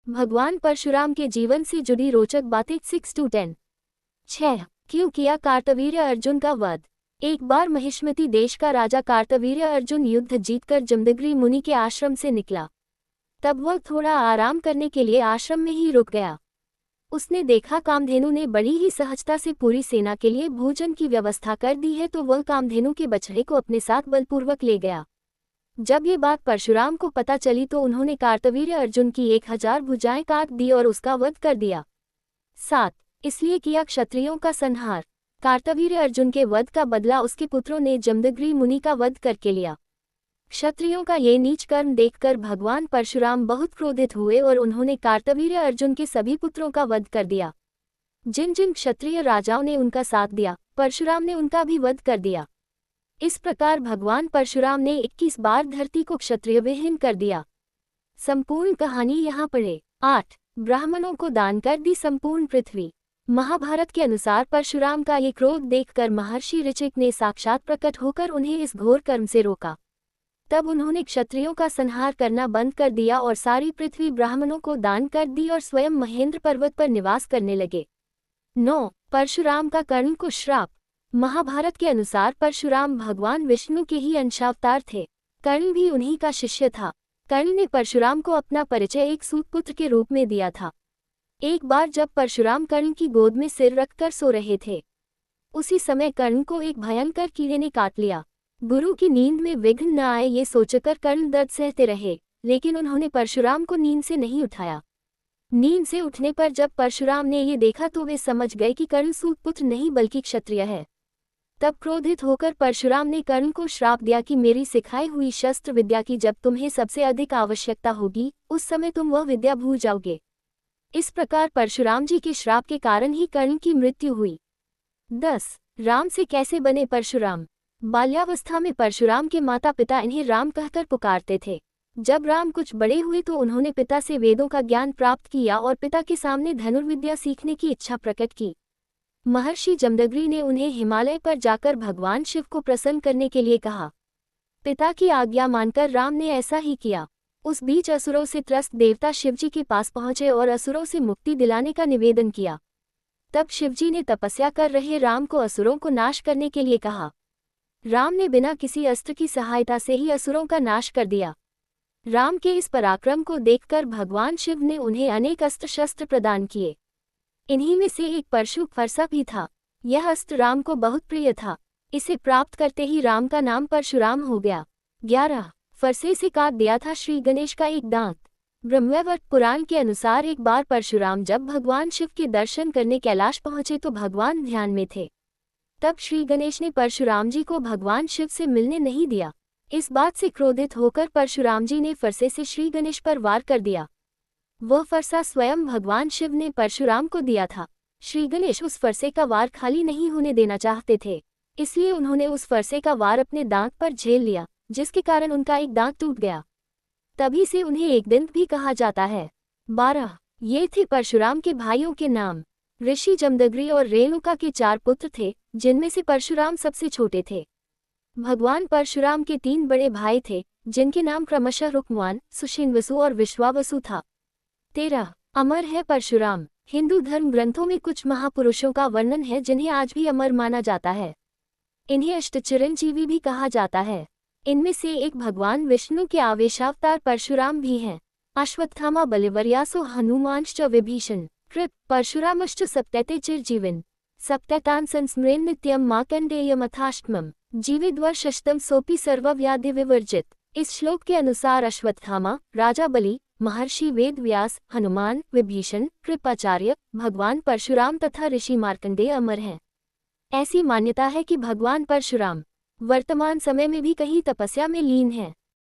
भगवान परशुराम के जीवन से जुड़ी रोचक बातें 6 to 10। 6। क्यों किया कार्तवीर्य अर्जुन का वध। एक बार महिष्मति देश का राजा कार्तवीर्य अर्जुन युद्ध जीतकर जमदग्नि मुनि के आश्रम से निकला। तब वह थोड़ा आराम करने के लिए आश्रम में ही रुक गया। उसने देखा कामधेनु ने बड़ी ही सहजता से पूरी सेना के लिए भोजन की व्यवस्था कर दी है, तो वह कामधेनु के बछड़े को अपने साथ बलपूर्वक ले गया। जब ये बात परशुराम को पता चली तो उन्होंने कार्तवीर्य अर्जुन की 1000 भुजाएं काट दी और उसका वध कर दिया। 7। इसलिए किया क्षत्रियों का संहार। कार्तवीर्य अर्जुन के वध का बदला उसके पुत्रों ने जमदग्नि मुनि का वध करके लिया। क्षत्रियों का ये नीच कर्म देखकर भगवान परशुराम बहुत क्रोधित हुए और उन्होंने कार्तवीर्य अर्जुन के सभी पुत्रों का वध कर दिया। जिन जिन क्षत्रिय राजाओं ने उनका साथ दिया, परशुराम ने उनका भी वध कर दिया। इस प्रकार भगवान परशुराम ने 21 बार धरती को क्षत्रिय विहीन कर दिया। संपूर्ण कहानी यहाँ पढ़े। 8। ब्राह्मणों को दान कर दी संपूर्ण पृथ्वी। महाभारत के अनुसार परशुराम का ये क्रोध देखकर महर्षि ऋचिक ने साक्षात प्रकट होकर उन्हें इस घोर कर्म से रोका। तब उन्होंने क्षत्रियों का संहार करना बंद कर दिया और सारी पृथ्वी ब्राह्मणों को दान कर दी और स्वयं महेंद्र पर्वत पर निवास करने लगे। 9। परशुराम का कर्ण को श्राप। महाभारत के अनुसार परशुराम भगवान विष्णु के ही अंशावतार थे। कर्ण भी उन्हीं का शिष्य था। कर्ण ने परशुराम को अपना परिचय एक सूतपुत्र के रूप में दिया था। एक बार जब परशुराम कर्ण की गोद में सिर रखकर सो रहे थे, उसी समय कर्ण को एक भयंकर कीड़े ने काट लिया। गुरु की नींद में विघ्न न आए ये सोचकर कर्ण दर्द सहते रहे, लेकिन उन्होंने परशुराम को नींद से नहीं उठाया। नींद से उठने पर जब परशुराम ने ये देखा तो वे समझ गए कि कर्ण सूतपुत्र नहीं बल्कि क्षत्रिय है। तब क्रोधित होकर परशुराम ने कर्ण को श्राप दिया कि मेरी सिखाई हुई शस्त्र विद्या की जब तुम्हें सबसे अधिक आवश्यकता होगी, उस समय तुम वह विद्या भूल जाओगे। इस प्रकार परशुराम जी के श्राप के कारण ही कर्ण की मृत्यु हुई। 10। राम से कैसे बने परशुराम। बाल्यावस्था में परशुराम के माता पिता इन्हें राम कहकर पुकारते थे। जब राम कुछ बड़े हुए तो उन्होंने पिता से वेदों का ज्ञान प्राप्त किया और पिता के सामने धनुर्विद्या सीखने की इच्छा प्रकट की। महर्षि जमदग्नि ने उन्हें हिमालय पर जाकर भगवान शिव को प्रसन्न करने के लिए कहा। पिता की आज्ञा मानकर राम ने ऐसा ही किया। उस बीच असुरों से त्रस्त देवता शिवजी के पास पहुंचे और असुरों से मुक्ति दिलाने का निवेदन किया। तब शिवजी ने तपस्या कर रहे राम को असुरों को नाश करने के लिए कहा। राम ने बिना किसी अस्त्र की सहायता से ही असुरों का नाश कर दिया। राम के इस पराक्रम को देखकर भगवान शिव ने उन्हें अनेक अस्त्र शस्त्र प्रदान किए। इन्हीं में से एक परशु फरसा भी था। यह अस्त्र राम को बहुत प्रिय था। इसे प्राप्त करते ही राम का नाम परशुराम हो गया। 11। फरसे से काट दिया था श्री गणेश का एक दांत। ब्रह्मवैवर्त पुराण के अनुसार एक बार परशुराम जब भगवान शिव के दर्शन करने कैलाश पहुंचे तो भगवान ध्यान में थे। तब श्री गणेश ने परशुराम जी को भगवान शिव से मिलने नहीं दिया। इस बात से क्रोधित होकर परशुराम जी ने फरसे से श्री गणेश पर वार कर दिया। वह फरसा स्वयं भगवान शिव ने परशुराम को दिया था। श्री गणेश उस फरसे का वार खाली नहीं होने देना चाहते थे, इसलिए उन्होंने उस फरसे का वार अपने दांत पर झेल लिया, जिसके कारण उनका एक दांत टूट गया। तभी से उन्हें एक दंत भी कहा जाता है। 12। ये थे परशुराम के भाइयों के नाम। ऋषि जमदग्नि और रेणुका के 4 पुत्र थे, जिनमें से परशुराम सबसे छोटे थे। भगवान परशुराम के 3 बड़े भाई थे, जिनके नाम क्रमशः रुक्मवान, सुषेणवसु और विश्वावसु था। 13। अमर है परशुराम। हिंदू धर्म ग्रंथों में कुछ महापुरुषों का वर्णन है जिन्हें आज भी अमर माना जाता है। इन्हें अष्टचिरंजीवी भी कहा जाता है। इनमें से एक भगवान विष्णु के आवेशावतार परशुराम भी हैं। अश्वत्थामा बलिवर्यासो हनुमांश्च विभीषण कृत परशुरामश्च सप्तैते चिरजीविन सप्तैतान् संस्मरेन् नित्यं मार्कण्डेयमथाष्टमम् जीविद्वर्षशतं सोऽपि सर्वव्याधि विवर्जित। इस श्लोक के अनुसार अश्वत्थामा, राजा बलि, महर्षि वेदव्यास, हनुमान, विभीषण, कृपाचार्य, भगवान परशुराम तथा ऋषि मार्कंडेय अमर हैं। ऐसी मान्यता है कि भगवान परशुराम वर्तमान समय में भी कहीं तपस्या में लीन हैं।